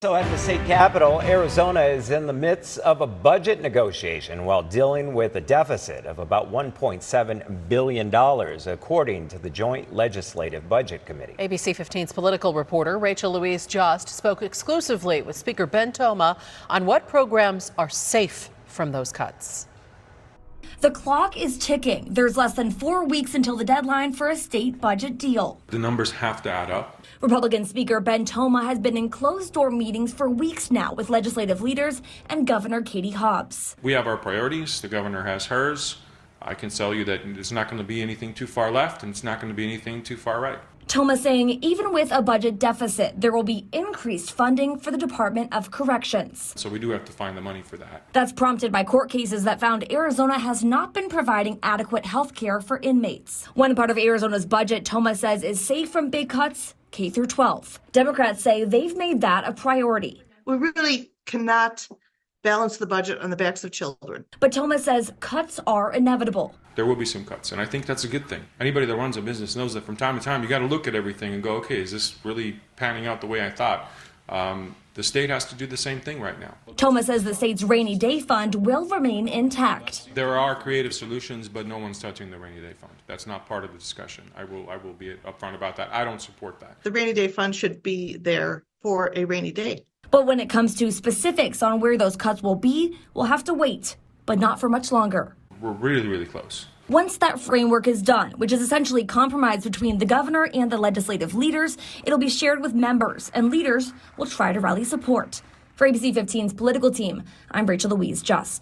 So at the state capitol, Arizona is in the midst of a budget negotiation while dealing with a deficit of about $1.7 billion, according to the Joint Legislative Budget Committee. ABC 15's political reporter Rachel Louise Just spoke exclusively with Speaker Ben Toma on what programs are safe from those cuts. The clock is ticking. There's less than 4 weeks until the deadline for a state budget deal. The numbers have to add up. Republican Speaker Ben Toma has been in closed-door meetings for weeks now with legislative leaders and Governor Katie Hobbs. We have our priorities. The governor has hers. I can tell you that it's not going to be anything too far left, and it's not going to be anything too far right. Toma saying even with a budget deficit, there will be increased funding for the Department of Corrections. So we do have to find the money for that. That's prompted by court cases that found Arizona has not been providing adequate health care for inmates. One part of Arizona's budget, Toma says, is safe from big cuts, K through 12. Democrats say they've made that a priority. We really cannot balance the budget on the backs of children. But Toma says cuts are inevitable. There will be some cuts, and I think that's a good thing. Anybody that runs a business knows that from time to time you got to look at everything and go, okay, is this really panning out the way I thought? The state has to do the same thing right now. Toma says the state's rainy day fund will remain intact. There are creative solutions, but no one's touching the rainy day fund. That's not part of the discussion. I will be upfront about that. I don't support that. The rainy day fund should be there for a rainy day. But when it comes to specifics on where those cuts will be, we'll have to wait, but not for much longer. We're really, really close. Once that framework is done, which is essentially compromise between the governor and the legislative leaders, it'll be shared with members, and leaders will try to rally support. For ABC 15's political team, I'm Rachel Louise Just.